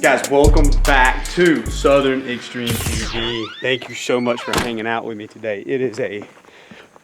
Guys, welcome back to Southern Extreme TV. Thank you so much for hanging out with me today. It is a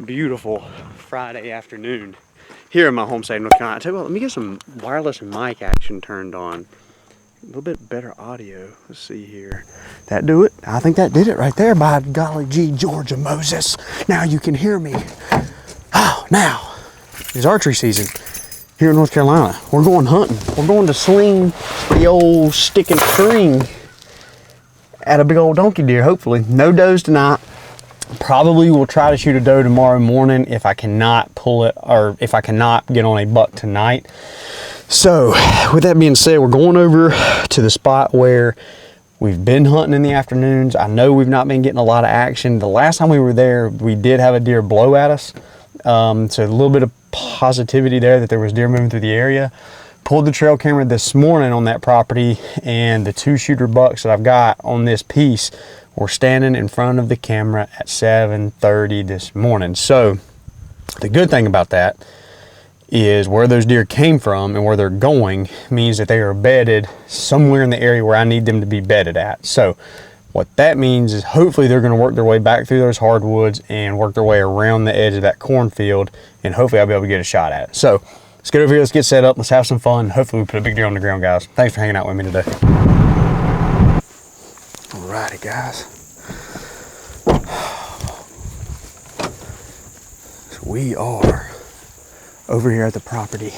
beautiful Friday afternoon here in my home state of North Carolina. I tell you what, let me get some wireless mic action turned on. A little bit better audio. Let's see here. That do it? I think that did it right there, by golly gee, Georgia Moses. Now you can hear me. Oh, now it's archery season here in North Carolina. We're going hunting. We're going to sling the old stick and string at a big old donkey deer, hopefully. No does tonight. Probably will try to shoot a doe tomorrow morning if I cannot pull it, or if I cannot get on a buck tonight. So with that being said, we're going over to the spot where we've been hunting in the afternoons. I know we've not been getting a lot of action. The last time we were there, we did have a deer blow at us. So a little bit of positivity there that there was deer moving through the area. Pulled the trail camera this morning on that property, and the 2 shooter bucks that I've got on this piece were standing in front of the camera at 7:30 this morning. So the good thing about that is where those deer came from and where they're going means that they are bedded somewhere in the area where I need them to be bedded at. So what that means is hopefully they're going to work their way back through those hardwoods and work their way around the edge of that cornfield, and hopefully I'll be able to get a shot at it. So let's get over here, let's get set up, let's have some fun. Hopefully we put a big deer on the ground, guys. Thanks for hanging out with me today. Alrighty, guys. So we are over here at the property.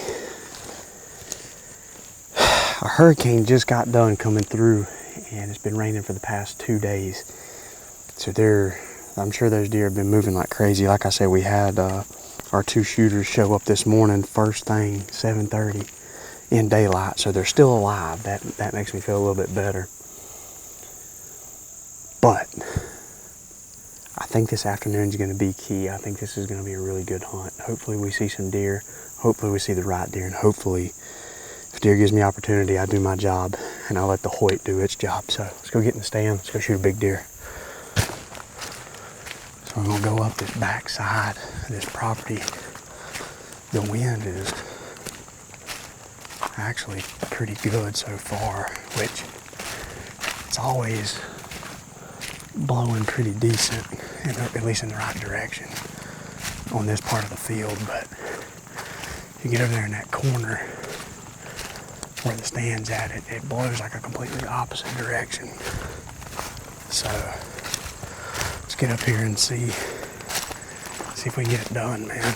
A hurricane just got done coming through, and it's been raining for the past 2 days. So I'm sure those deer have been moving like crazy. Like I said, we had our 2 shooters show up this morning, first thing, 7:30 in daylight. So they're still alive. That makes me feel a little bit better. But I think this afternoon is going to be key. I think this is going to be a really good hunt. Hopefully we see some deer. Hopefully we see the right deer. And hopefully, if deer gives me opportunity, I do my job and I'll let the Hoyt do its job. So let's go get in the stand. Let's go shoot a big deer. So we're going to go up this back side of this property. The wind is actually pretty good so far, which it's always blowing pretty decent, at least in the right direction on this part of the field. But you get over there in that corner where the stand's at, it blows like a completely opposite direction. So let's get up here and see if we can get it done, man.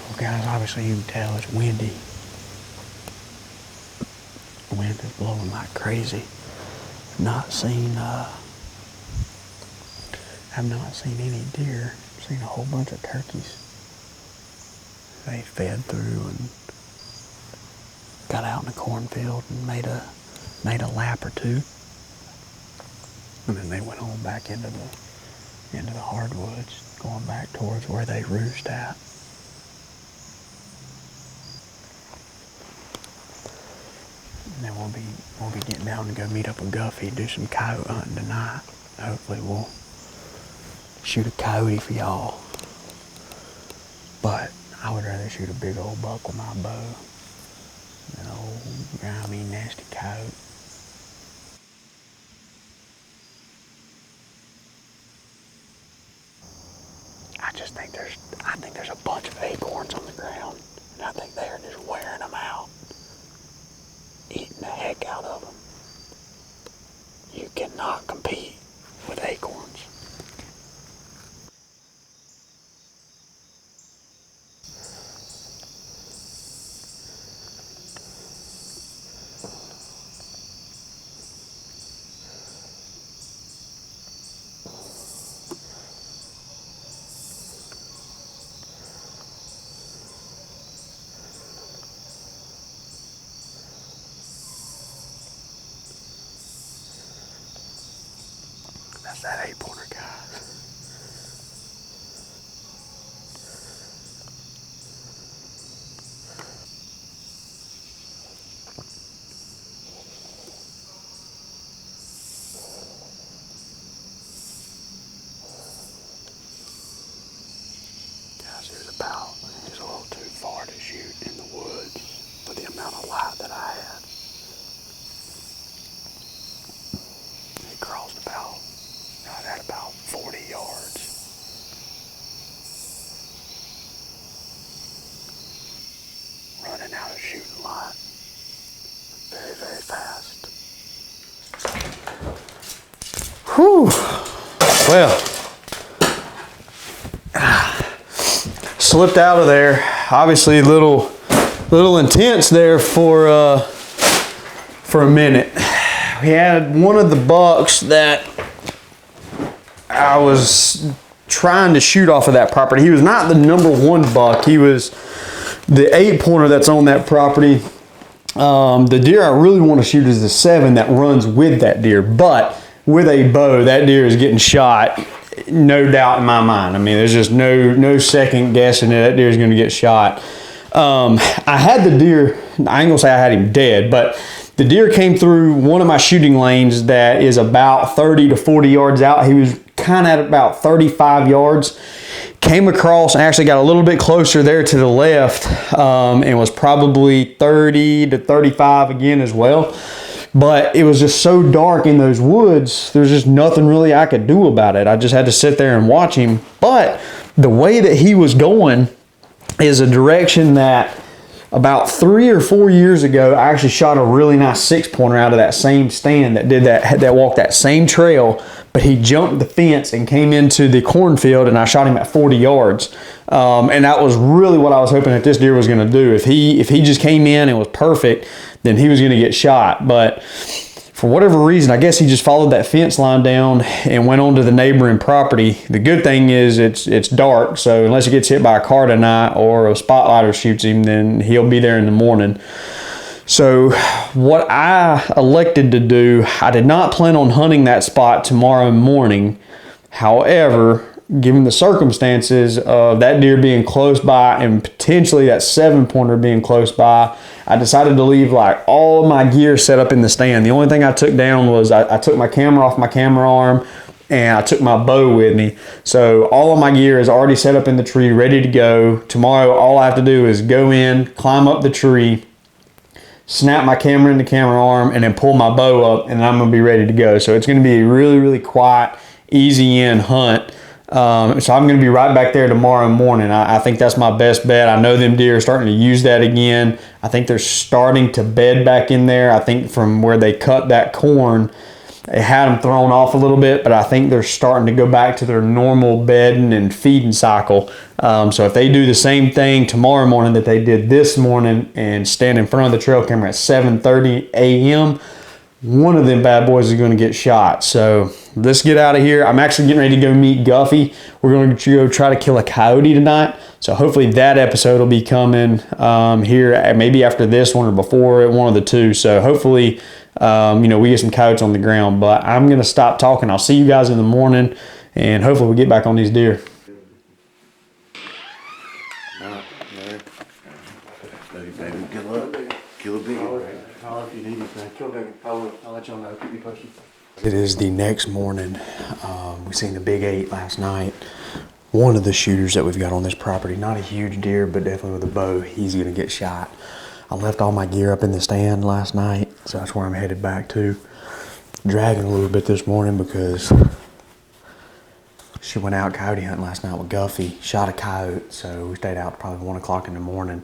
Well, guys, obviously you can tell it's windy. The wind is blowing like crazy. I've not seen any deer. I've seen a whole bunch of turkeys. They fed through and got out in the cornfield and made a lap or 2. And then they went on back into the hardwoods, going back towards where they roost at. And then we'll be getting down to go meet up with Guffey, do some coyote hunting tonight. Hopefully we'll shoot a coyote for y'all. But I would rather shoot a big old buck with my bow than an old grimy, nasty coyote. I think there's a bunch of acorns on the ground, and I think they're just wearing them out, eating the heck out of them. You cannot compete with acorns. that 8-pointer, guys. Guys, he was a little too far to shoot in the woods with the amount of light that I had. He crossed about, right at about 40 yards. Running out of shooting light. Very, very fast. Whew. Well, slipped out of there. Obviously a little intense there for a minute. We had one of the bucks that I was trying to shoot off of that property. He was not the number one buck. He was the 8-pointer that's on that property. The deer I really want to shoot is the 7 that runs with that deer, but with a bow, that deer is getting shot, no doubt in my mind. I mean, there's just no second guessing it. That deer is going to get shot. I had the deer, I ain't gonna say I had him dead, but the deer came through one of my shooting lanes that is about 30 to 40 yards out. He was kind of at about 35 yards. Came across and actually got a little bit closer there to the left, and was probably 30 to 35 again as well. But it was just so dark in those woods, there's just nothing really I could do about it. I just had to sit there and watch him. But the way that he was going is a direction that about 3 or 4 years ago, I actually shot a really nice 6-pointer out of that same stand that walked that same trail, but he jumped the fence and came into the cornfield, and I shot him at 40 yards. And that was really what I was hoping that this deer was going to do. If he just came in and was perfect, then he was going to get shot. But for whatever reason, I guess he just followed that fence line down and went on to the neighboring property. The good thing is it's dark, so unless he gets hit by a car tonight or a spotlighter shoots him, then he'll be there in the morning. So what I elected to do, I did not plan on hunting that spot tomorrow morning. However, given the circumstances of that deer being close by and potentially that 7-pointer being close by, I decided to leave like all of my gear set up in the stand. The only thing I took down was I took my camera off my camera arm, and I took my bow with me. So all of my gear is already set up in the tree, ready to go. Tomorrow, all I have to do is go in, climb up the tree, snap my camera in the camera arm, and then pull my bow up, and I'm going to be ready to go. So it's going to be a really, really quiet, easy in hunt. So I'm going to be right back there tomorrow morning. I think that's my best bet. I know them deer are starting to use that again. I think they're starting to bed back in there. I think from where they cut that corn, it had them thrown off a little bit, but I think they're starting to go back to their normal bedding and feeding cycle. So if they do the same thing tomorrow morning that they did this morning and stand in front of the trail camera at 7:30 a.m., one of them bad boys is going to get shot. So let's get out of here. I'm actually getting ready to go meet Guffey. We're going to go try to kill a coyote tonight. So hopefully that episode will be coming here maybe after this one or before it, one of the two. So hopefully, we get some coyotes on the ground. But I'm going to stop talking. I'll see you guys in the morning, and hopefully we get back on these deer. Good luck. Kill a big one. I'll if you need anything. I'll let y'all know. Keep me posted. It is the next morning. We seen the big 8 last night. One of the shooters that we've got on this property, not a huge deer, but definitely with a bow, he's gonna get shot. I left all my gear up in the stand last night, so that's where I'm headed back to. Dragging a little bit this morning because she went out coyote hunting last night with Guffey, shot a coyote, so we stayed out probably 1 o'clock in the morning.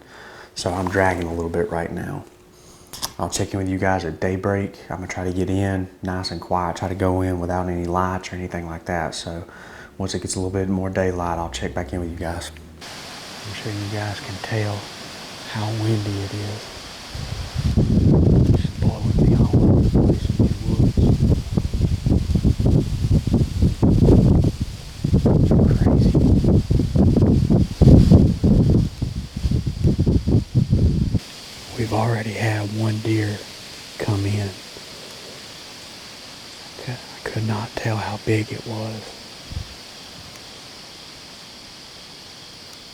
So I'm dragging a little bit right now. I'll check in with you guys at daybreak. I'm gonna try to get in nice and quiet, try to go in without any lights or anything like that. So once it gets a little bit more daylight, I'll check back in with you guys. I'm sure you guys can tell how windy it is. It's blowing me all over the place in these woods. It's crazy. We've already had one deer come in. I could not tell how big it was.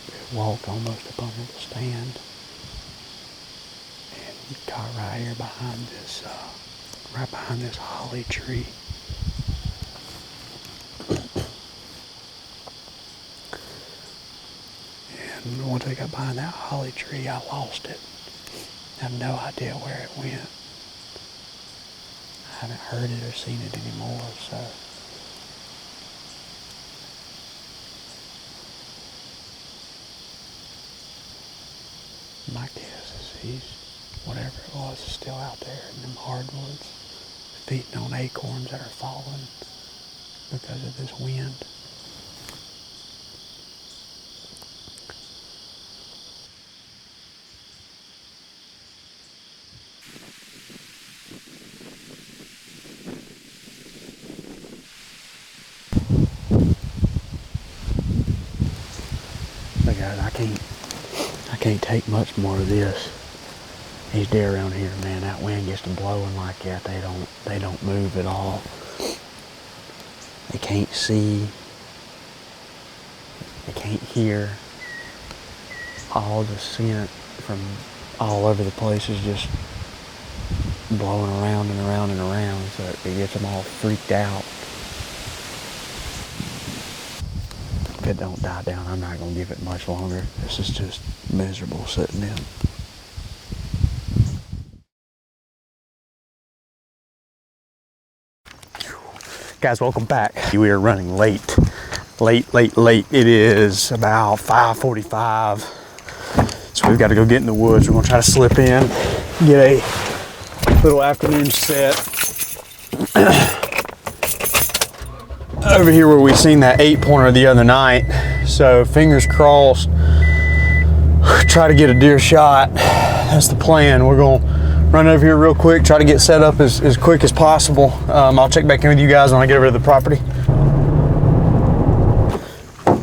It walked almost up under the stand and got right here behind this, holly tree. And once I got behind that holly tree, I lost it. I have no idea where it went. I haven't heard it or seen it anymore, so. My guess is he's, whatever it was, is still out there in them hardwoods, feeding on acorns that are falling because of this wind. But guys, I can't take much more of this. These deer around here, man, that wind gets to blowing like that, they don't move at all. They can't see. They can't hear. All the scent from all over the place is just blowing around and around and around, so it gets them all freaked out. If it don't die down, I'm not gonna give it much longer. This is just miserable sitting in. Guys, welcome back. We are running late. It is about 5:45. So we've got to go get in the woods. We're gonna try to slip in, get a little afternoon set. Over here where we seen that 8-pointer the other night. So fingers crossed, try to get a deer shot. That's the plan. We're gonna run over here real quick, try to get set up as quick as possible. I'll check back in with you guys when I get over to the property. We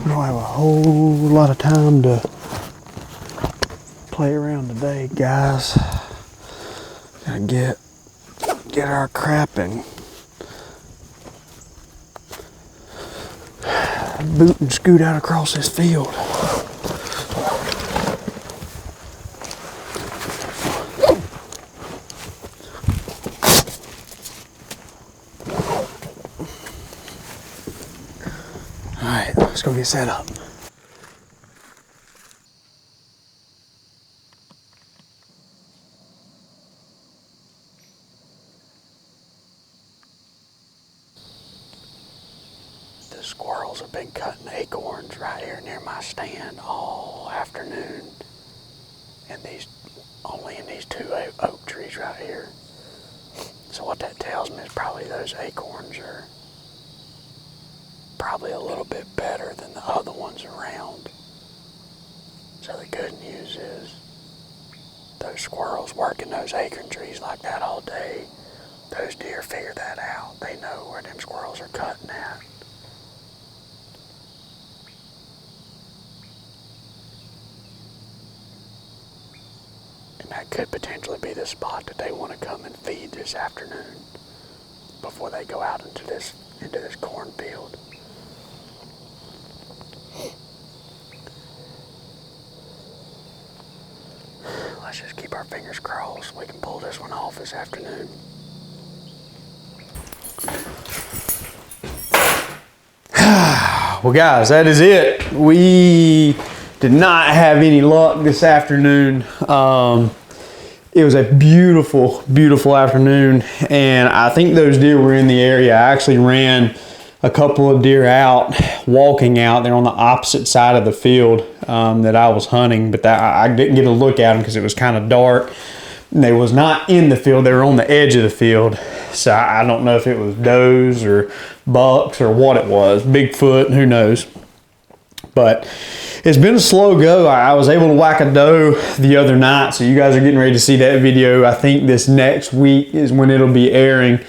don't have a whole lot of time to play around today, guys. Gotta get our crap and boot and scoot out across this field. All right, let's go get set up. The squirrels have been cutting acorns right here near my stand all afternoon, and only in these 2 oak trees right here. So what that tells me is probably those acorns are probably a little bit better than the other ones around. So the good news is those squirrels working those acorn trees like that all day, those deer figure that out. They know where them squirrels are cutting at. And that could potentially be the spot that they want to come and feed this afternoon before they go out into this cornfield. Let's just keep our fingers crossed we can pull this one off this afternoon. Well, guys, that is it. We did not have any luck this afternoon. It was a beautiful, beautiful afternoon, and I think those deer were in the area. I actually ran a couple of deer out, walking out. They're on the opposite side of the field that I was hunting, but I didn't get a look at them because it was kind of dark. They was not in the field. They were on the edge of the field. So I don't know if it was does or bucks or what it was. Bigfoot, who knows. But it's been a slow go. I was able to whack a doe the other night, so you guys are getting ready to see that video. I think this next week is when it'll be airing.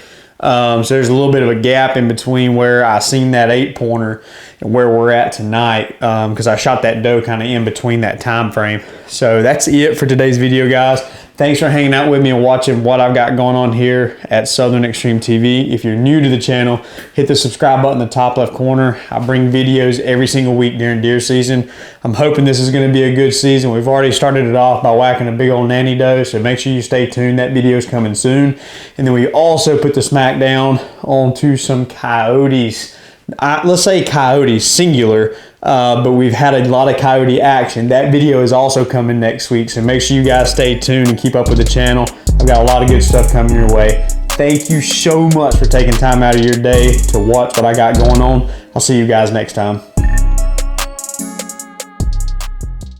So there's a little bit of a gap in between where I seen that 8-pointer and where we're at tonight, because I shot that doe kind of in between that time frame. So that's it for today's video, guys. Thanks for hanging out with me and watching what I've got going on here at Southern Extreme TV. If you're new to the channel, hit the subscribe button in the top left corner. I bring videos every single week during deer season. I'm hoping this is going to be a good season. We've already started it off by whacking a big old nanny doe, so make sure you stay tuned. That video is coming soon. And then we also put the smack down onto some coyotes. Let's say coyotes, singular, but we've had a lot of coyote action. That video is also coming next week, so make sure you guys stay tuned and keep up with the channel. I've got a lot of good stuff coming your way. Thank you so much for taking time out of your day to watch what I got going on. I'll see you guys next time.